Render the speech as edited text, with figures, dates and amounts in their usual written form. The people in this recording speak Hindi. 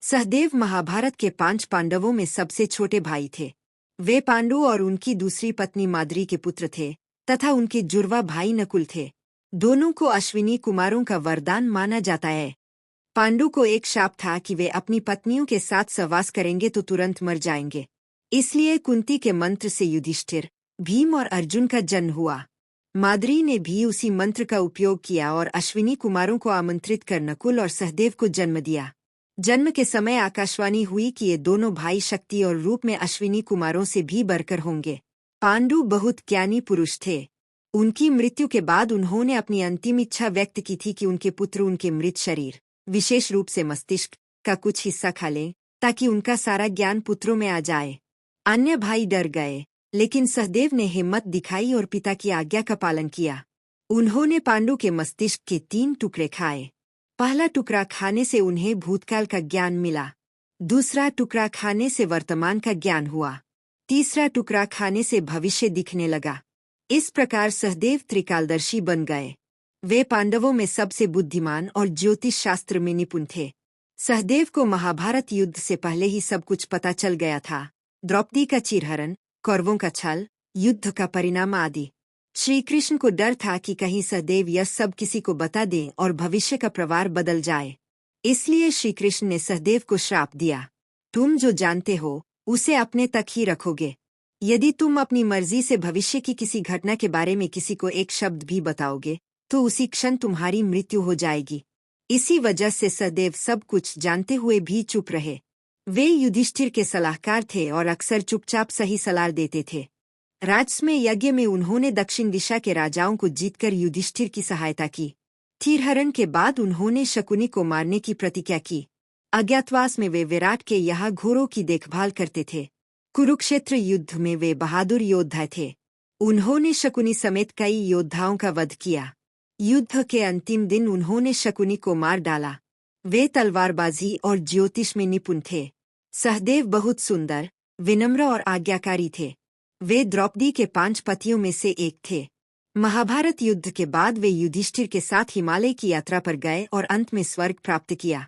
सहदेव महाभारत के 5 पांडवों में सबसे छोटे भाई थे। वे पांडु और उनकी दूसरी पत्नी माद्री के पुत्र थे तथा उनके जुड़वा भाई नकुल थे। दोनों को अश्विनी कुमारों का वरदान माना जाता है। पांडु को एक शाप था कि वे अपनी पत्नियों के साथ सहवास करेंगे तो तुरंत मर जाएंगे। इसलिए कुंती के मंत्र से युधिष्ठिर, भीम और अर्जुन का जन्म हुआ। माद्री ने भी उसी मंत्र का उपयोग किया और अश्विनी कुमारों को आमंत्रित कर नकुल और सहदेव को जन्म दिया। जन्म के समय आकाशवाणी हुई कि ये दोनों भाई शक्ति और रूप में अश्विनी कुमारों से भी बढ़कर होंगे। पांडु बहुत ज्ञानी पुरुष थे। उनकी मृत्यु के बाद उन्होंने अपनी अंतिम इच्छा व्यक्त की थी कि उनके पुत्र उनके मृत शरीर, विशेष रूप से मस्तिष्क का कुछ हिस्सा खा लें ताकि उनका सारा ज्ञान पुत्रों में आ जाए। अन्य भाई डर गए, लेकिन सहदेव ने हिम्मत दिखाई और पिता की आज्ञा का पालन किया। उन्होंने पांडु के मस्तिष्क के 3 टुकड़े खाए। पहला टुकड़ा खाने से उन्हें भूतकाल का ज्ञान मिला, दूसरा टुकड़ा खाने से वर्तमान का ज्ञान हुआ, तीसरा टुकड़ा खाने से भविष्य दिखने लगा। इस प्रकार सहदेव त्रिकालदर्शी बन गए। वे पांडवों में सबसे बुद्धिमान और ज्योतिष शास्त्र में निपुण थे। सहदेव को महाभारत युद्ध से पहले ही सब कुछ पता चल गया था। द्रौपदी का चिरहरण, कौरवों का छल, युद्ध का परिणाम आदि। श्री कृष्ण को डर था कि कहीं सहदेव यह सब किसी को बता दें और भविष्य का प्रवार बदल जाए। इसलिए श्री कृष्ण ने सहदेव को श्राप दिया, तुम जो जानते हो उसे अपने तक ही रखोगे। यदि तुम अपनी मर्जी से भविष्य की किसी घटना के बारे में किसी को एक शब्द भी बताओगे तो उसी क्षण तुम्हारी मृत्यु हो जाएगी। इसी वजह से सहदेव सब कुछ जानते हुए भी चुप रहे। वे युधिष्ठिर के सलाहकार थे और अक्सर चुपचाप सही सलाह देते थे। राजस्वमेध यज्ञ में उन्होंने दक्षिण दिशा के राजाओं को जीतकर युधिष्ठिर की सहायता की। चिरहरण के बाद उन्होंने शकुनी को मारने की प्रतिज्ञा की। अज्ञातवास में वे विराट के यहाँ घोड़ों की देखभाल करते थे। कुरुक्षेत्र युद्ध में वे बहादुर योद्धा थे। उन्होंने शकुनी समेत कई योद्धाओं का वध किया। युद्ध के अंतिम दिन उन्होंने शकुनी को मार डाला। वे तलवारबाजी और ज्योतिष में निपुण थे। सहदेव बहुत सुंदर, विनम्र और आज्ञाकारी थे। वे द्रौपदी के 5 पतियों में से एक थे। महाभारत युद्ध के बाद वे युधिष्ठिर के साथ हिमालय की यात्रा पर गए और अंत में स्वर्ग प्राप्त किया।